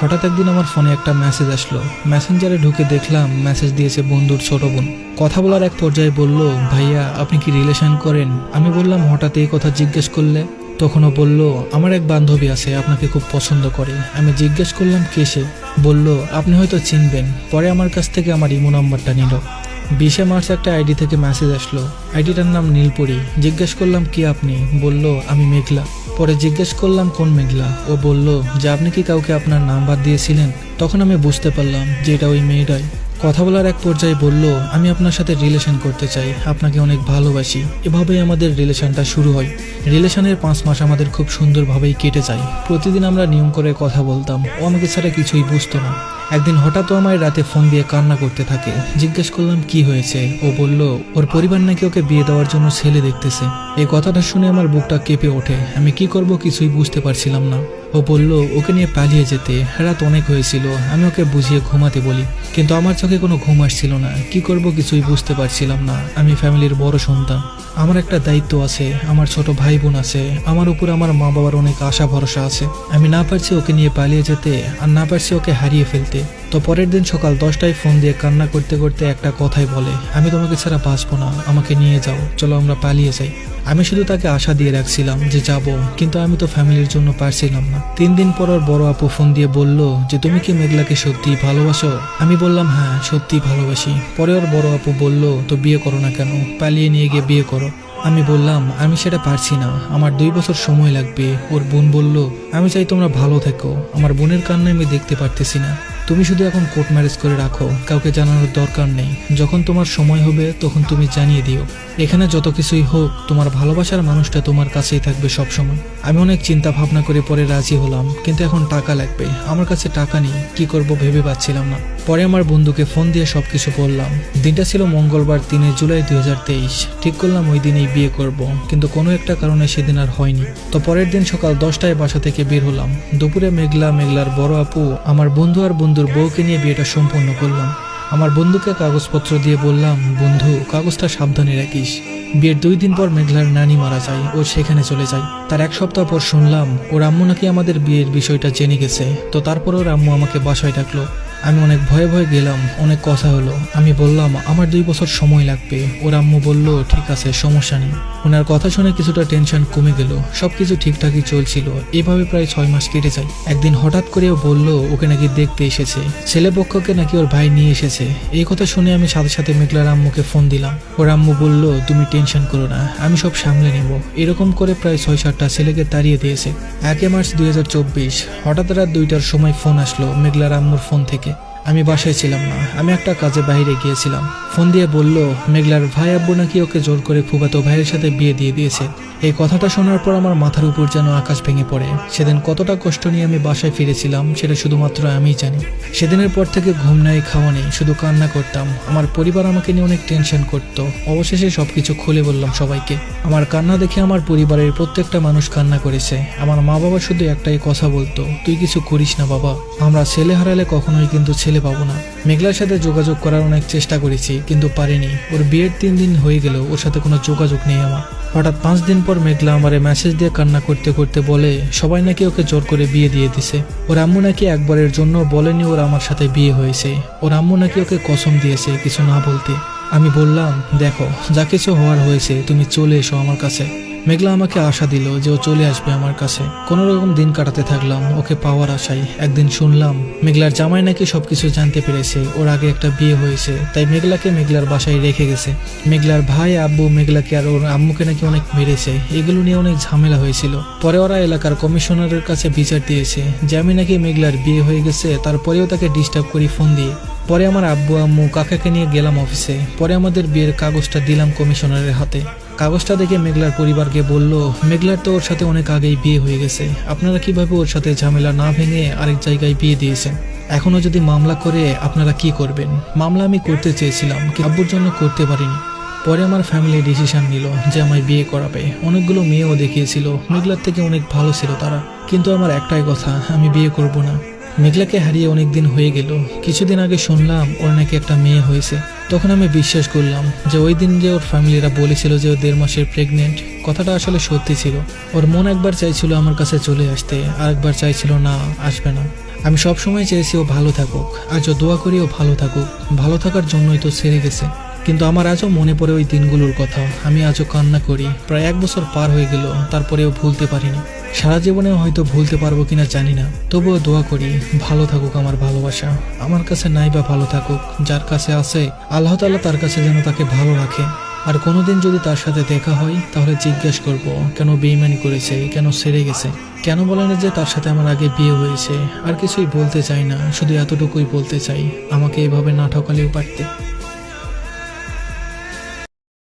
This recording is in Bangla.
হঠাৎ একদিন আমার ফোনে একটা মেসেজ আসলো। মেসেঞ্জারে ঢুকে দেখলাম মেসেজ দিয়েছে বন্ধুর ছোট বোন। কথা বলার এক পর্যায়ে বলল, ভাইয়া আপনি কি রিলেশন করেন? আমি বললাম হঠাৎ এই কথা জিজ্ঞেস করলে? তখনও বলল, আমার এক বান্ধবী আছে আপনাকে খুব পছন্দ করে। আমি জিজ্ঞেস করলাম কে সে? বলল, আপনি হয়তো চিনবেন। পরে আমার কাছ থেকে আমার ইমো নাম্বারটা নিল। 20 মার্চ একটা আইডি থেকে মেসেজ আসলো। আইডিটার নাম নীলপরি। জিজ্ঞেস করলাম কি আপনি? বলল, আমি মেঘলা। পরে জিজ্ঞেস করলাম কোন মেঘলা? ও বলল যে আপনি কি কাউকে আপনার নাম্বার দিয়েছিলেন? তখন আমি বুঝতে পারলাম যে এটা ওই মেয়েটাই। কথা বলার এক পর্যায়ে বলল, আমি আপনার সাথে রিলেশন করতে চাই, আপনাকে অনেক ভালোবাসি। এভাবেই আমাদের রিলেশনটা শুরু হয়। রিলেশনের 5 মাস আমাদের খুব সুন্দরভাবেই কেটে যায়। প্রতিদিন আমরা নিয়ম করে কথা বলতাম। ও আমাকে ছাড়া কিছুই বুঝতো না। একদিন হঠাৎ ও আমায় রাতে ফোন দিয়ে কান্না করতে থাকে। জিজ্ঞেস করলাম কি হয়েছে? ও বলল, ওর পরিবার নাকি ওকে বিয়ে দেওয়ার জন্য ছেলে দেখতেছে। এই কথাটা শুনে আমার বুকটা কেঁপে ওঠে। আমি কি করব কিছুই বুঝতে পারছিলাম না। ও বলল ওকে নিয়ে পালিয়ে যেতে। রাত অনেক হয়েছিল। আমি ওকে বুঝিয়ে ঘুমাতে বলি, কিন্তু আমার চোখে কোনো ঘুম আসছিল না। কি করব কিছুই বুঝতে পারছিলাম না। আমি ফ্যামিলির বড় সন্তান, আমার একটা দায়িত্ব আছে। আমার ছোট ভাই বোন আছে। আমার উপর আমার মা বাবার অনেক আশা ভরসা আছে। আমি না পারছি ওকে নিয়ে পালিয়ে যেতে, আর না পারছি ওকে হারিয়ে ফেলতে। তো পরের দিন সকাল 10টায় ফোন দিয়ে কান্না করতে করতে একটা কথাই বলে, আমি তোমাকে ছাড়া বাঁচবো না, আমাকে নিয়ে যাও, চলো আমরা পালিয়ে যাই। আমি শুধু তাকে আশা দিয়ে রাখছিলাম যে যাব, কিন্তু আমি তো ফ্যামিলির জন্য পারছিলাম না। 3 দিন পর ওর বড় আপু ফোন দিয়ে বলল যে তুমি কি মেঘলাকে সত্যিই ভালোবাসো? আমি বললাম হ্যাঁ, সত্যিই ভালোবাসি। পরে ওর বড় আপু বলল, তো বিয়ে করো না কেন? পালিয়ে নিয়ে গিয়ে বিয়ে করো। আমি বললাম আমি সেটা পারছি না, আমার 2 বছর সময় লাগবে। ওর বোন বলল, আমি চাই তোমরা ভালো থেকো, আমার বোনের কান্না আমি দেখতে পারতেছি না। তুমি শুধু এখন কোর্ট ম্যারেজ করে রাখো, কাউকে জানানোর দরকার নেই। যখন তোমার সময় হবে তখন তুমি জানিয়ে দিও। এখানে যত কিছুই হোক, তোমার ভালোবাসার মানুষটা তোমার কাছেই থাকবে সবসময়। আমি অনেক চিন্তা ভাবনা করে পরে রাজি হলাম, কিন্তু এখন টাকা লাগবে। আমার কাছে টাকা নেই, কি করব ভেবে পাচ্ছিলাম না। পরে আমার বন্ধুকে ফোন দিয়ে সবকিছু বললাম। দিনটা ছিল মঙ্গলবার 3 জুলাই 2023। ঠিক করলাম ওই দিনেই বিয়ে করব, কিন্তু কোনো একটা কারণে সেদিন আর হয়নি। তো পরের দিন সকাল 10টায় বাসা থেকে বের হলাম। দুপুরে মেঘলার বড় আপু, আমার বন্ধু আর বন্ধুর বউকে নিয়ে বিয়েটা সম্পন্ন করলাম। আমার বন্ধুকে কাগজপত্র দিয়ে বললাম, বন্ধু কাগজটা সাবধানে রাখিস। বিয়ের 2 দিন পর মেঘলার নানি মারা যায়। ও সেখানে চলে যায়। তার 1 সপ্তাহ পর শুনলাম ওর আম্মু নাকি আমাদের বিয়ের বিষয়টা জেনে গেছে। তো তারপর ওর আম্মু আমাকে বাসায় ডাকলো। আমি অনেক ভয়ে ভয়ে গেলাম। অনেক কথা হলো। আমি বললাম আমার 2 বছর সময় লাগবে। ওর আম্মু বলল ঠিক আছে, সমস্যা নেই। ওনার কথা শুনে কিছুটা টেনশন কমে গেল। সবকিছু ঠিকঠাকই চলছিল। এভাবে প্রায় 6 মাস কেটে যায়। একদিন হঠাৎ করে ও বলল ওকে নাকি দেখতে এসেছে, ছেলেপক্ষকে নাকি ওর ভাই নিয়ে এসেছে। এই কথা শুনে আমি সাথে সাথে মেঘলার আম্মুকে ফোন দিলাম। ওর আম্মু বলল তুমি টেনশন করো না, আমি সব সামলে নেব। এরকম করে প্রায় 6-7টা ছেলেকে তাড়িয়ে দিয়েছে। 1 মার্চ 2024 হঠাৎ রাত 2টার সময় ফোন আসলো মেঘলার আম্মুর ফোন থেকে। আমি বাসায় ছিলাম না, আমি একটা কাজে বাইরে গিয়েছিলাম। ফোন দিয়ে বলল মেঘলার ভাই আব্বু নাকি ওকে জোর করে ফুফাতো ভাইয়ের সাথে বিয়ে দিয়ে দিয়েছে। এই কথাটা শোনার পর আমার মাথার উপর যেন আকাশ ভেঙে পড়ে। সেদিন কতটা কষ্ট নিয়ে আমি বাসায় ফিরেছিলাম সেটা শুধুমাত্র আমিই জানি। সেদিনের পর থেকে ঘুম নাই, খাওয়া নেই, শুধু কান্না করতাম। আমার পরিবার আমাকে নিয়ে অনেক টেনশন করত। অবশেষে সবকিছু খুলে বললাম সবাইকে। আমার কান্না দেখে আমার পরিবারের প্রত্যেকটা মানুষ কান্না করেছে। আমার মা বাবা শুধু একটাই কথা বলতো, তুই কিছু করিস না বাবা, আমরা ছেলে হারালে কখনোই কিন্তু ছেলে পাবো না। মেঘলার সাথে যোগাযোগ করার অনেক চেষ্টা করেছি, কিন্তু পারিনি। ওর বিয়ের 3 দিন হয়ে গেল, ওর সাথে কোনো যোগাযোগ নেই আমার। হঠাৎ 5 দিন পর মেঘলা আমারে মেসেজ দিয়ে কান্না করতে করতে বলে সবাই নাকি ওকে জোর করে বিয়ে দিয়ে দিছে। ওর আম্মু নাকি একবারের জন্য বলেনি ওর আমার সাথে বিয়ে হয়েছে। ওর আম্মু নাকি ওকে কসম দিয়েছে কিছু না বলতে। আমি বললাম দেখো, যা কিছু হওয়ার হয়েছে, তুমি চলে এসো আমার কাছে। মেঘলা আমাকে আশা দিল যে ও চলে আসবে আমার কাছে। কোনো রকম দিন কাটাতে থাকলাম ওকে পাওয়ার আশায়। একদিন শুনলাম মেঘলার জামাই নাকি সবকিছু জানতে পেরেছে, ওর আগে একটা বিয়ে হয়েছে, তাই মেঘলাকে মেঘলার বাসায় রেখে গেছে। মেঘলার ভাই আব্বু মেঘলাকে আর ওর আম্মুকে নাকি অনেক মেরেছে। এগুলো নিয়ে অনেক ঝামেলা হয়েছিল। পরে ওরা এলাকার কমিশনারের কাছে বিচার দিয়েছে যে আমি নাকি মেঘলার বিয়ে হয়ে গেছে, তারপরেও তাকে ডিস্টার্ব করি ফোন দিয়ে। পরে আমার আব্বু আম্মু কাকাকে নিয়ে গেলাম অফিসে। পরে আমাদের বিয়ের কাগজটা দিলাম কমিশনারের হাতে। কাগজটা দেখে মেঘলার পরিবারকে বলল মেঘলার তো ওর সাথে অনেক আগেই বিয়ে হয়ে গেছে, আপনারা কিভাবে ওর সাথে ঝামেলা না ভেঙে আরেক জায়গায় বিয়ে দিয়েছেন? এখনো যদি মামলা করে আপনারা কি করবেন? মামলা আমি করতে চেয়েছিলাম, কিন্তু আব্বুর জন্য করতে পারিনি। পরে আমার ফ্যামিলি ডিসিশন নিল যে আমায় বিয়ে করাবে। অনেকগুলো মেয়েও দেখিয়েছিল, মেঘলার থেকে অনেক ভালো ছিল তারা, কিন্তু আমার একটাই কথা, আমি বিয়ে করব না। মেঘলাকে হারিয়ে অনেক দিন হয়ে গেল। কিছুদিন আগে শুনলাম ওর নাকি একটা মেয়ে হয়েছে। তখন আমি বিশ্বাস করলাম যে ওই দিন যে ওর ফ্যামিলিরা বলেছিল যে ও 1.5 মাসের প্রেগনেন্ট, কথাটা আসলে সত্যি ছিল। ওর মন একবার চাইছিল আমার কাছে চলে আসতে, আর একবার চাইছিল না, আসবে না। আমি সবসময় চেয়েছি ও ভালো থাকুক, আজও দোয়া করি ও ভালো থাকুক। ভালো থাকার জন্যই তো ছেড়ে গেছে। কিন্তু আমার আজও মনে পড়ে ওই দিনগুলোর কথা। আমি আজও কান্না করি। প্রায় 1 বছর পার হয়ে গেল, তারপরেও ভুলতে পারিনি। সারা জীবনেও হয়তো ভুলতে পারবো কিনা জানি না, তবুও দোয়া করি ভালো থাকুক আমার ভালোবাসা। আমার কাছে নাই বা ভালো থাকুক, যার কাছে আছে আল্লাহ তাআলা তার কাছে যেন তাকে ভালো রাখে। আর কোনোদিন যদি তার সাথে দেখা হয় তাহলে জিজ্ঞেস করব কেন বেইমানি করেছে, কেন ছেড়ে গেছে, কেন বলে না যে তার সাথে আমার আগে বিয়ে হয়েছে। আর কিছুই বলতে চাই না, শুধু এতটুকুই বলতে চাই আমাকে এভাবে না ঠকালেও পারতে।